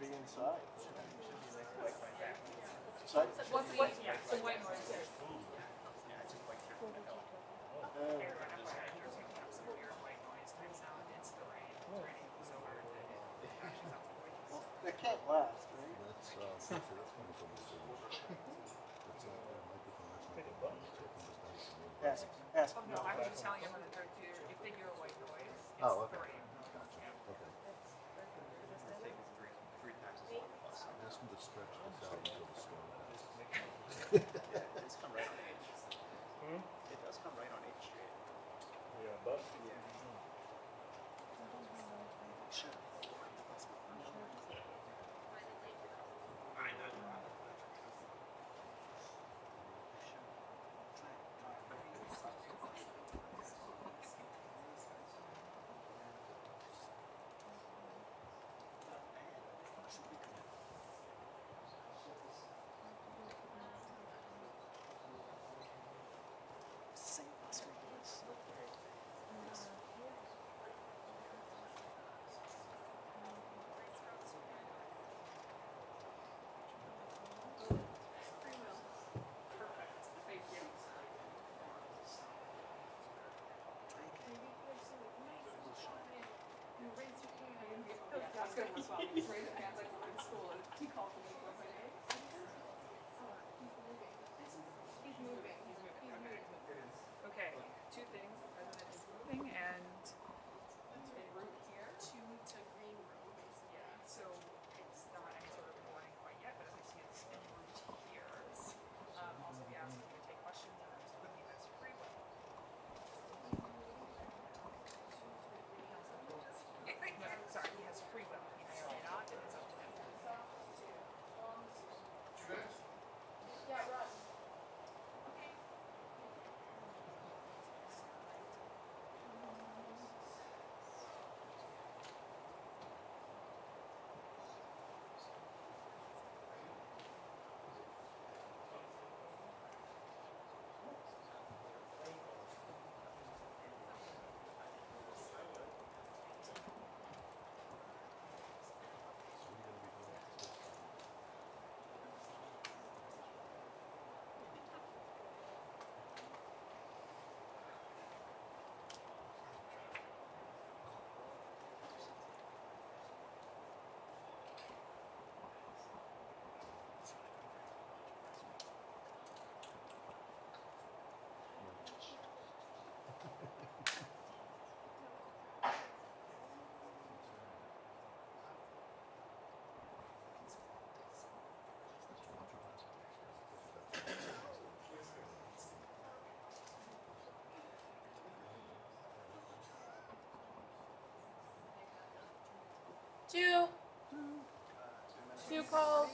be inside. What's the white noise? It can't last, right? That's coming from the city. It's a microphone. That's not Ask. Oh, no, I was just telling everyone that if they hear a white noise, it's oh, okay. the rain. Gotcha. Okay. Ask them to stretch this out until the storm passes. Yeah, it does come right on H. It does come right on H Street. Yeah, bus? Yeah. Sure. Thank you. That's good as well. He's raising hands like we're in school and he called me for my name. He's moving. Okay, two things. The president is moving and en route here to Green Room. Yeah, so it's not any sort of warning quite yet, but at least he's en route here. Also, he asked me to take questions and I'm just looking at his free will. Sorry, he has free will. He may or may not, and it's up to him. Yeah, Rod. Okay. Two calls.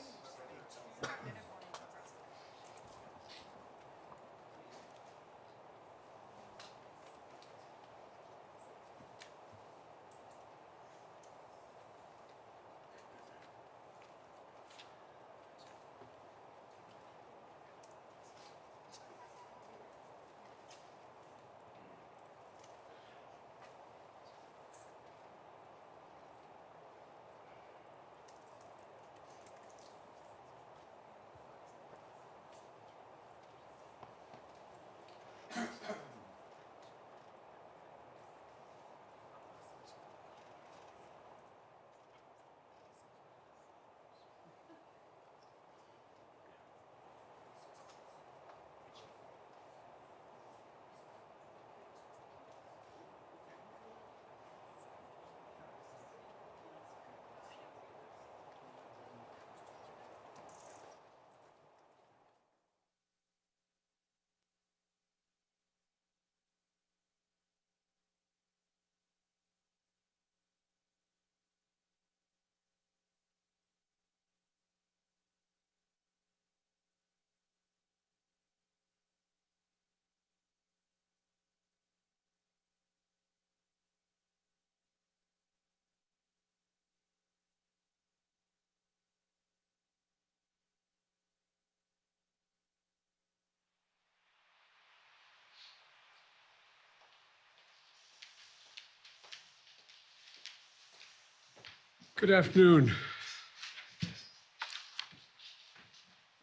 Good afternoon.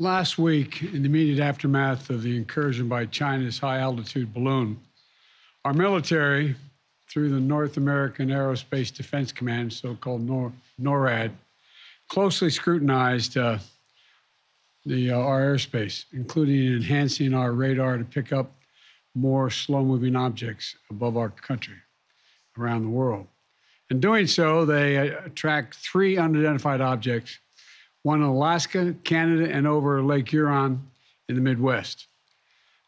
Last week, in the immediate aftermath of the incursion by China's high-altitude balloon, our military, through the North American Aerospace Defense Command, so-called NORAD, closely scrutinized our airspace, including enhancing our radar to pick up more slow-moving objects above our country, around the world. In doing so, they tracked 3 unidentified objects, one in Alaska, Canada, and over Lake Huron in the Midwest.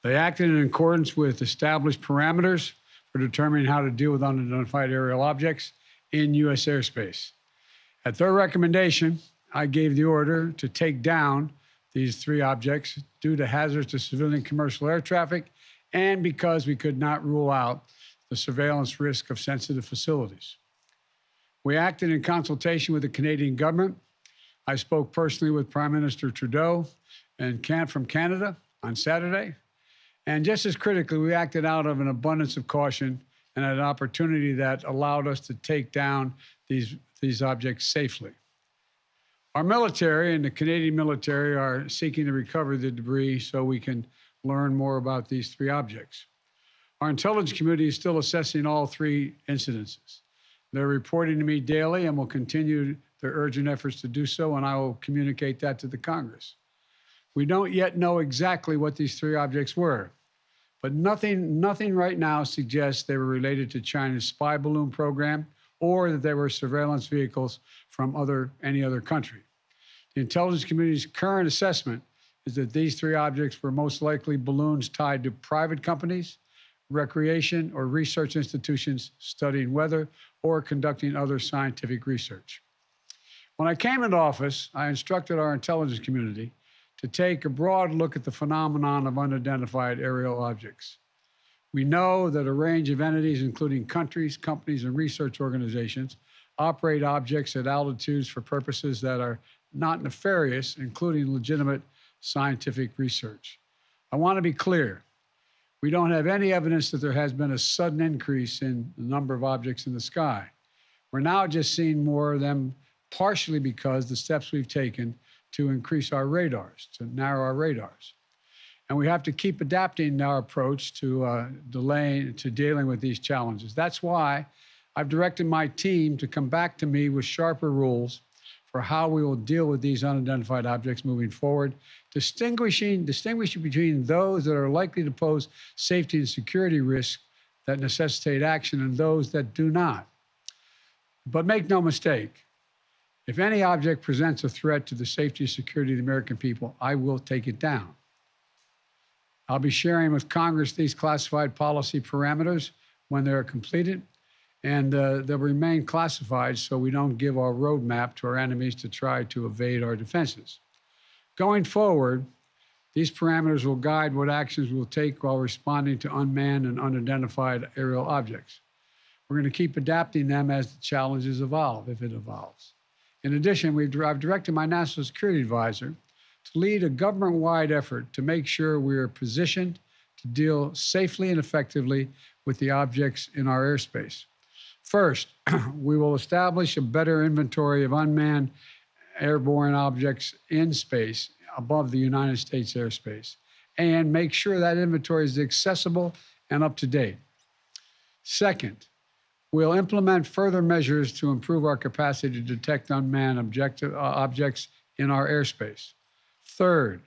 They acted in accordance with established parameters for determining how to deal with unidentified aerial objects in U.S. airspace. At their recommendation, I gave the order to take down these 3 objects due to hazards to civilian commercial air traffic and because we could not rule out the surveillance risk of sensitive facilities. We acted in consultation with the Canadian government. I spoke personally with Prime Minister Trudeau from Canada on Saturday. And just as critically, we acted out of an abundance of caution and an opportunity that allowed us to take down these objects safely. Our military and the Canadian military are seeking to recover the debris so we can learn more about these 3 objects. Our intelligence community is still assessing all 3 incidences. They're reporting to me daily and will continue their urgent efforts to do so, and I will communicate that to the Congress. We don't yet know exactly what these 3 objects were, but nothing right now suggests they were related to China's spy balloon program or that they were surveillance vehicles from any other country. The intelligence community's current assessment is that these 3 objects were most likely balloons tied to private companies, recreation or research institutions studying weather or conducting other scientific research. When I came into office, I instructed our intelligence community to take a broad look at the phenomenon of unidentified aerial objects. We know that a range of entities, including countries, companies, and research organizations, operate objects at altitudes for purposes that are not nefarious, including legitimate scientific research. I want to be clear. We don't have any evidence that there has been a sudden increase in the number of objects in the sky. We're now just seeing more of them, partially because the steps we've taken to increase our radars, to narrow our radars. And we have to keep adapting our approach to dealing with these challenges. That's why I've directed my team to come back to me with sharper rules for how we will deal with these unidentified objects moving forward, distinguishing between those that are likely to pose safety and security risks that necessitate action and those that do not. But make no mistake, if any object presents a threat to the safety and security of the American people, I will take it down. I'll be sharing with Congress these classified policy parameters when they're completed, and they'll remain classified so we don't give our roadmap to our enemies to try to evade our defenses. Going forward, these parameters will guide what actions we'll take while responding to unmanned and unidentified aerial objects. We're going to keep adapting them as the challenges evolve, if it evolves. In addition, I've directed my national security advisor to lead a government-wide effort to make sure we are positioned to deal safely and effectively with the objects in our airspace. First, we will establish a better inventory of unmanned airborne objects in space above the United States airspace and make sure that inventory is accessible and up to date. Second, we'll implement further measures to improve our capacity to detect unmanned objects in our airspace. Third,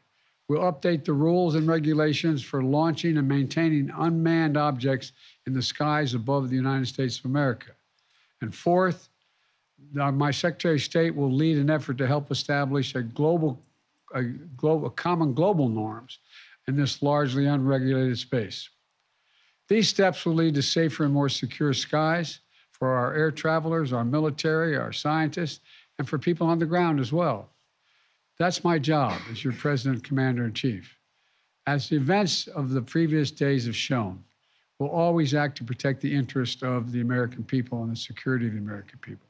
we'll update the rules and regulations for launching and maintaining unmanned objects in the skies above the United States of America. And fourth, my Secretary of State will lead an effort to help establish common global norms in this largely unregulated space. These steps will lead to safer and more secure skies for our air travelers, our military, our scientists, and for people on the ground as well. That's my job as your President, Commander-in-Chief. As the events of the previous days have shown, we'll always act to protect the interest of the American people and the security of the American people.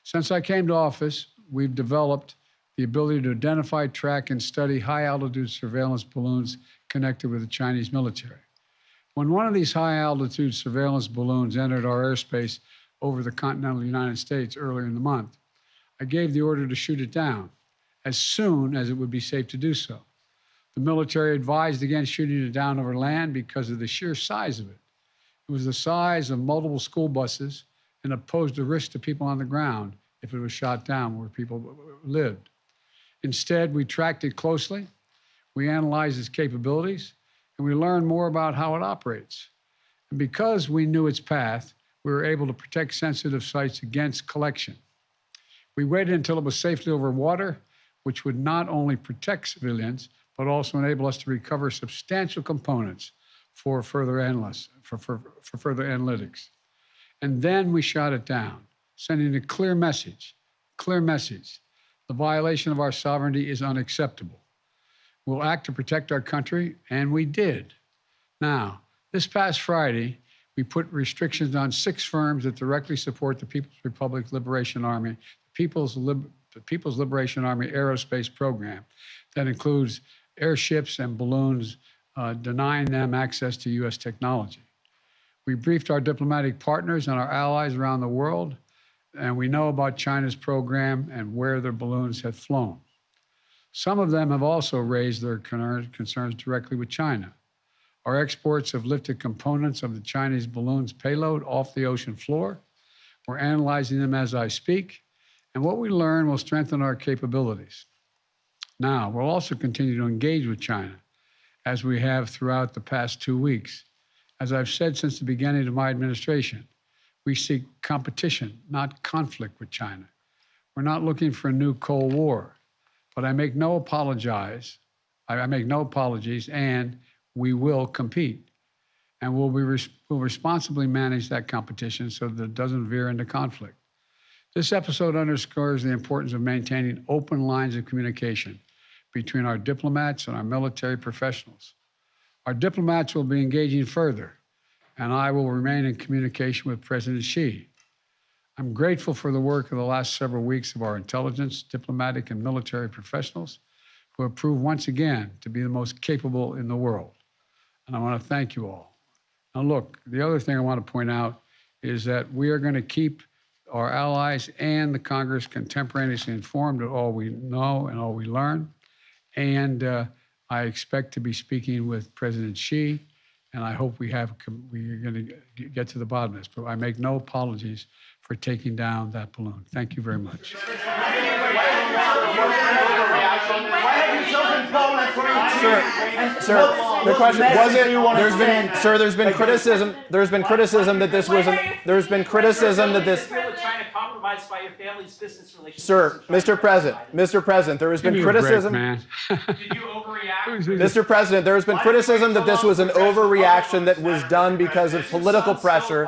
Since I came to office, we've developed the ability to identify, track, and study high-altitude surveillance balloons connected with the Chinese military. When one of these high-altitude surveillance balloons entered our airspace over the continental United States earlier in the month, I gave the order to shoot it down as soon as it would be safe to do so. The military advised against shooting it down over land because of the sheer size of it. It was the size of multiple school buses and posed a risk to people on the ground if it was shot down where people lived. Instead, we tracked it closely, we analyzed its capabilities, and we learned more about how it operates. And because we knew its path, we were able to protect sensitive sites against collection. We waited until it was safely over water, which would not only protect civilians, but also enable us to recover substantial components for further analytics. And then we shot it down, sending a clear message. The violation of our sovereignty is unacceptable. We'll act to protect our country, and we did. Now, this past Friday, we put restrictions on 6 firms that directly support the People's Republic Liberation Army, the People's Liberation Army Aerospace Program. That includes airships and balloons, denying them access to U.S. technology. We briefed our diplomatic partners and our allies around the world, and we know about China's program and where their balloons have flown. Some of them have also raised their concerns directly with China. Our exports have lifted components of the Chinese balloon's payload off the ocean floor. We're analyzing them as I speak, and what we learn will strengthen our capabilities. Now, we'll also continue to engage with China, as we have throughout the past 2 weeks. As I've said since the beginning of my administration, we seek competition, not conflict with China. We're not looking for a new Cold War, but I make no apologies, and we will compete. And we'll responsibly manage that competition so that it doesn't veer into conflict. This episode underscores the importance of maintaining open lines of communication between our diplomats and our military professionals. Our diplomats will be engaging further, and I will remain in communication with President Xi. I'm grateful for the work of the last several weeks of our intelligence, diplomatic, and military professionals who have proved once again to be the most capable in the world. And I want to thank you all. Now look, the other thing I want to point out is that we are going to keep our allies and the Congress contemporaneously informed of all we know and all we learn. And I expect to be speaking with President Xi, and I hope we're going to get to the bottom of this. But I make no apologies for taking down that balloon. Thank you very much. Sir, the question was it? There's been criticism. There's been criticism that this wasn't. There's been criticism that this. China compromised by your family's business relations. Sir, Mr. President, there has been criticism. Did you overreact? Mr. President, there has been criticism that this was an overreaction that was done because of political pressure.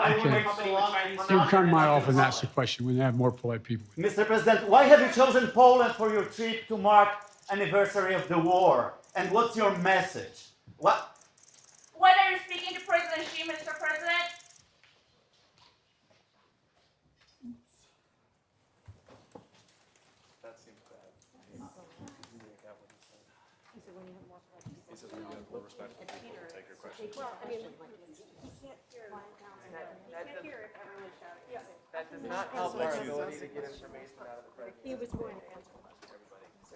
You come to my office and ask the question when you have more polite people. Mr. President, why have you chosen Poland for your trip to mark anniversary of the war? And what's your message? What? When are you speaking to President Xi, Mr. President? That seems bad. He said when you have more questions. He said when you have more respectful people will take your questions. Well, I mean, he can't hear if everyone's shouting. Yeah. That does not help our ability to get information out of the president. He was going to answer.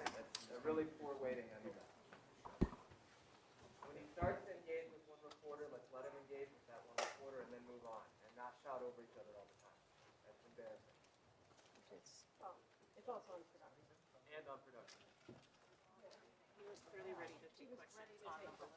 That's a really poor way to handle that. When he starts to engage with one reporter, let's let him engage with that one reporter and then move on, and not shout over each other all the time. That's embarrassing. It's also unproductive. And unproductive. He was clearly ready to take questions on the balloon.